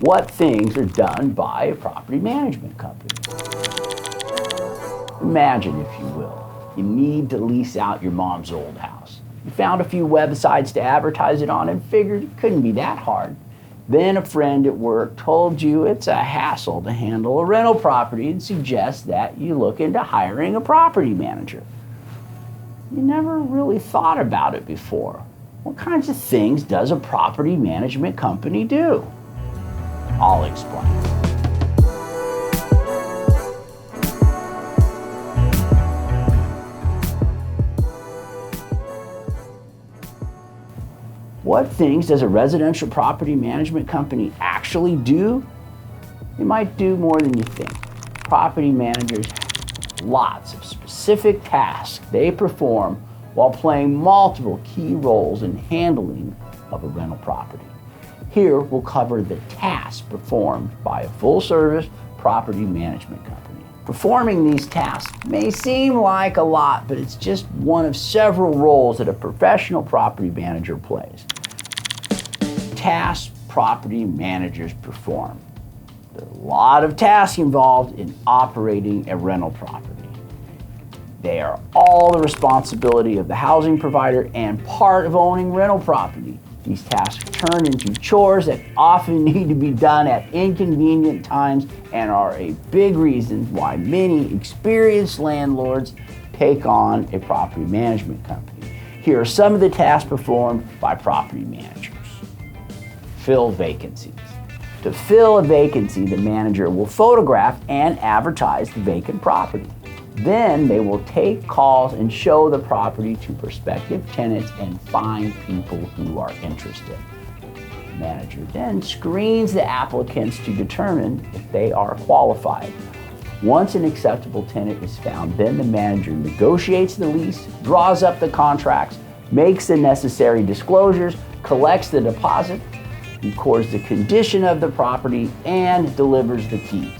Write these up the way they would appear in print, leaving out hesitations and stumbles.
What things are done by a property management company? Imagine, if you will, you need to lease out your mom's old house. You found a few websites to advertise it on and figured it couldn't be that hard. Then a friend at work told you it's a hassle to handle a rental property and suggests that you look into hiring a property manager. You never really thought about it before. What kinds of things does a property management company do? I'll explain. What things does a residential property management company actually do? They might do more than you think. Property managers have lots of specific tasks they perform while playing multiple key roles in handling of a rental property. Here we'll cover the tasks performed by a full-service property management company. Performing these tasks may seem like a lot, but it's just one of several roles that a professional property manager plays. Tasks property managers perform. There are a lot of tasks involved in operating a rental property. They are all the responsibility of the housing provider and part of owning rental property. These tasks turn into chores that often need to be done at inconvenient times and are a big reason why many experienced landlords take on a property management company. Here are some of the tasks performed by property managers. Fill vacancies. To fill a vacancy, the manager will photograph and advertise the vacant property. Then they will take calls and show the property to prospective tenants and find people who are interested. The manager then screens the applicants to determine if they are qualified. Once an acceptable tenant is found, then the manager negotiates the lease, draws up the contracts, makes the necessary disclosures, collects the deposit, records the condition of the property, and delivers the keys.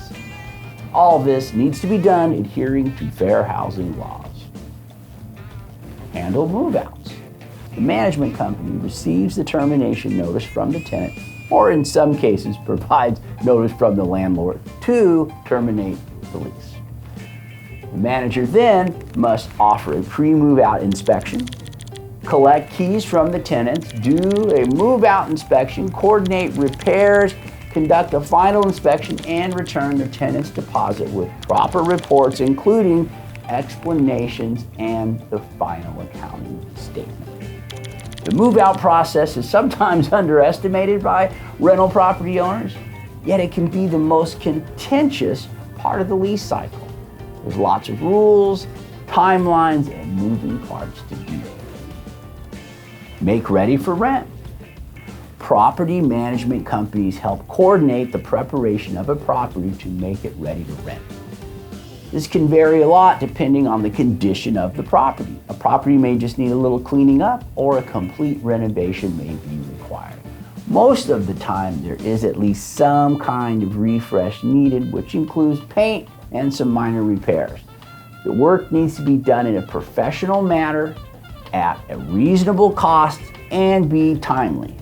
All this needs to be done adhering to fair housing laws. Handle move-outs. The management company receives the termination notice from the tenant, or in some cases provides notice from the landlord to terminate the lease. The manager then must offer a pre-move-out inspection, collect keys from the tenants, do a move-out inspection, coordinate repairs, conduct a final inspection, and return the tenant's deposit with proper reports, including explanations and the final accounting statement. The move-out process is sometimes underestimated by rental property owners, yet it can be the most contentious part of the lease cycle. There's lots of rules, timelines, and moving parts to deal with. Make ready for rent. Property management companies help coordinate the preparation of a property to make it ready to rent. This can vary a lot depending on the condition of the property. A property may just need a little cleaning up, or a complete renovation may be required. Most of the time, there is at least some kind of refresh needed, which includes paint and some minor repairs. The work needs to be done in a professional manner, at a reasonable cost, and be timely.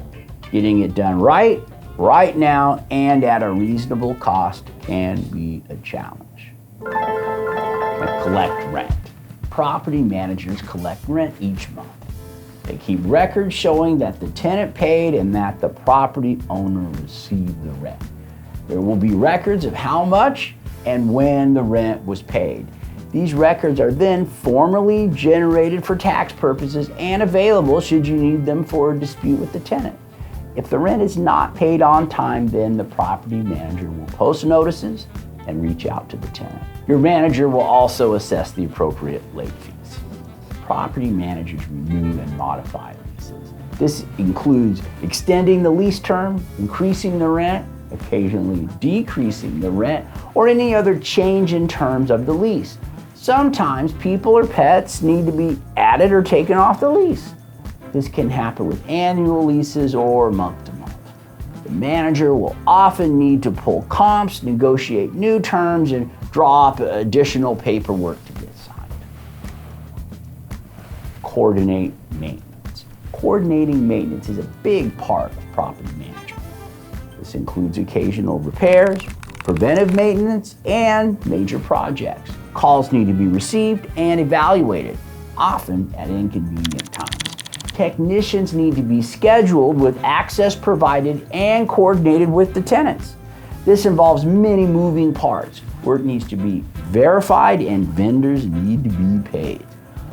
Getting it done right now, and at a reasonable cost can be a challenge. And collect rent. Property managers collect rent each month. They keep records showing that the tenant paid and that the property owner received the rent. There will be records of how much and when the rent was paid. These records are then formally generated for tax purposes and available should you need them for a dispute with the tenant. If the rent is not paid on time, then the property manager will post notices and reach out to the tenant. Your manager will also assess the appropriate late fees. Property managers renew and modify leases. This includes extending the lease term, increasing the rent, occasionally decreasing the rent, or any other change in terms of the lease. Sometimes people or pets need to be added or taken off the lease. This can happen with annual leases or month to month. The manager will often need to pull comps, negotiate new terms, and draw up additional paperwork to get signed. Coordinate maintenance. Coordinating maintenance is a big part of property management. The This includes occasional repairs, preventive maintenance, and major projects. Calls need to be received and evaluated, often at inconvenient times. Technicians need to be scheduled with access provided and coordinated with the tenants. This involves many moving parts. Work needs to be verified and vendors need to be paid.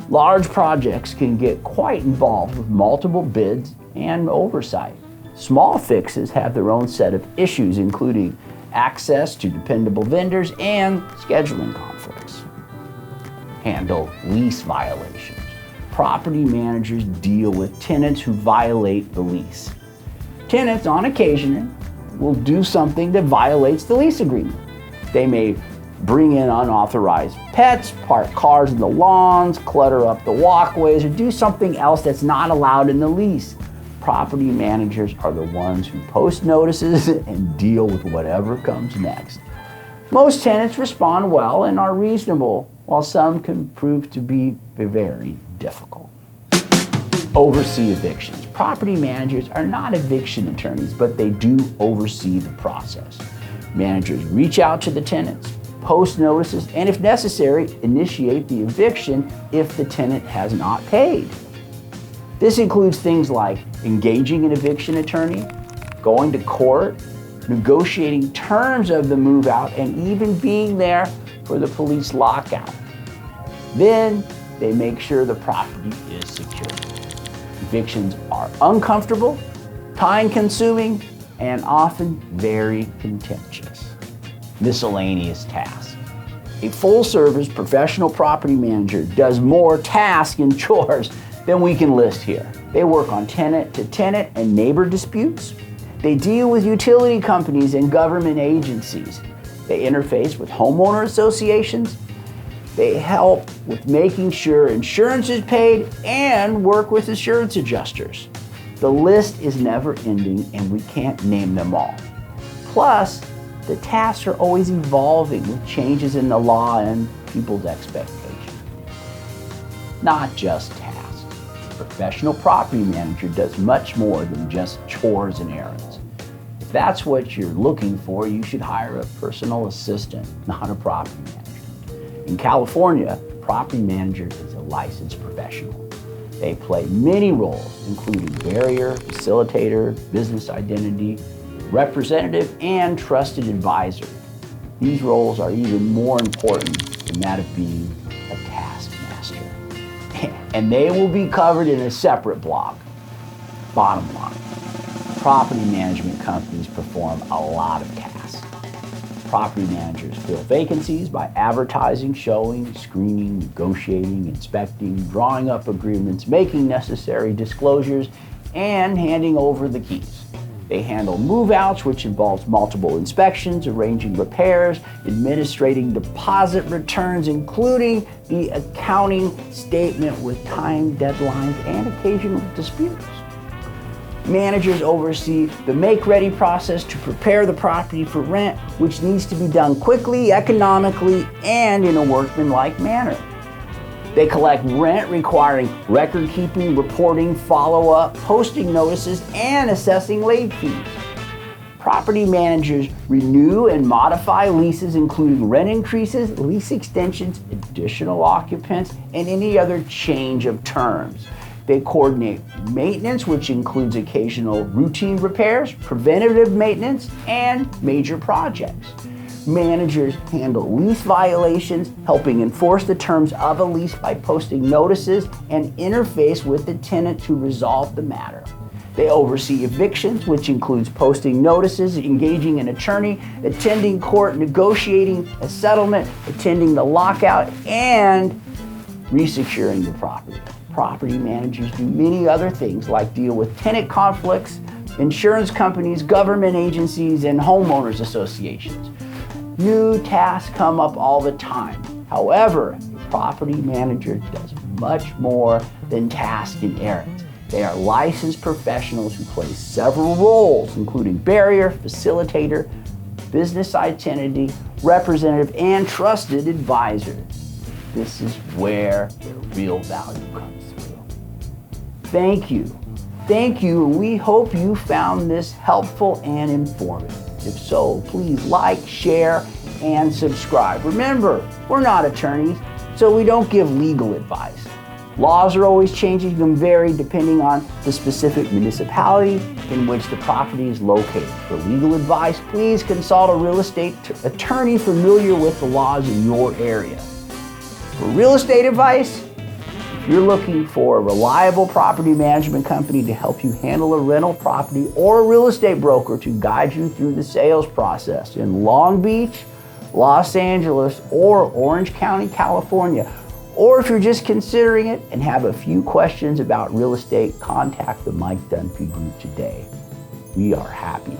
Large projects can get quite involved with multiple bids and oversight. Small fixes have their own set of issues, including access to dependable vendors and scheduling conflicts. Handle lease violations. Property managers deal with tenants who violate the lease. Tenants, on occasion, will do something that violates the lease agreement. They may bring in unauthorized pets, park cars in the lawns, clutter up the walkways, or do something else that's not allowed in the lease. Property managers are the ones who post notices and deal with whatever comes next. Most tenants respond well and are reasonable, while some can prove to be very difficult. Oversee evictions. Property managers are not eviction attorneys, but they do oversee the process. Managers reach out to the tenants, post notices, and if necessary, initiate the eviction if the tenant has not paid. This includes things like engaging an eviction attorney, going to court, negotiating terms of the move out, and even being there for the police lockout. Then they make sure the property is secure. Evictions are uncomfortable, time-consuming, and often very contentious. Miscellaneous tasks. A full-service professional property manager does more tasks and chores than we can list here. They work on tenant-to-tenant and neighbor disputes. They deal with utility companies and government agencies. They interface with homeowner associations. They help with making sure insurance is paid and work with insurance adjusters. The list is never ending and we can't name them all. Plus, the tasks are always evolving with changes in the law and people's expectations. Not just tasks. A professional property manager does much more than just chores and errands. If that's what you're looking for, you should hire a personal assistant, not a property manager. In California, a property manager is a licensed professional. They play many roles, including barrier, facilitator, business identity, representative, and trusted advisor. These roles are even more important than that of being a taskmaster. And they will be covered in a separate blog. Bottom line, property management companies perform a lot of tasks. Property managers fill vacancies by advertising, showing, screening, negotiating, inspecting, drawing up agreements, making necessary disclosures, and handing over the keys. They handle move-outs, which involves multiple inspections, arranging repairs, administrating deposit returns, including the accounting statement with time deadlines and occasional disputes. Managers oversee the make-ready process to prepare the property for rent, which needs to be done quickly, economically, and in a workmanlike manner. They collect rent, requiring record-keeping, reporting, follow-up, posting notices, and assessing late fees. Property managers renew and modify leases, including rent increases, lease extensions, additional occupants, and any other change of terms. They coordinate maintenance, which includes occasional routine repairs, preventative maintenance, and major projects. Managers handle lease violations, helping enforce the terms of a lease by posting notices and interface with the tenant to resolve the matter. They oversee evictions, which includes posting notices, engaging an attorney, attending court, negotiating a settlement, attending the lockout, and resecuring the property. Property managers do many other things like deal with tenant conflicts, insurance companies, government agencies, and homeowners associations. New tasks come up all the time. However, a property manager does much more than tasks and errands. They are licensed professionals who play several roles, including barrier, facilitator, business identity, representative, and trusted advisor. This is where the real value comes through. Thank you Thank you, and we hope you found this helpful and informative. If so, please like, share, and subscribe. Remember, we're not attorneys, so we don't give legal advice. Laws are always changing and vary depending on the specific municipality in which the property is located. For legal advice, please consult a real estate attorney familiar with the laws in your area. For real estate advice, if you're looking for a reliable property management company to help you handle a rental property or a real estate broker to guide you through the sales process in Long Beach, Los Angeles, or Orange County, California, or if you're just considering it and have a few questions about real estate, contact the Mike Dunfee Group today. We are happy to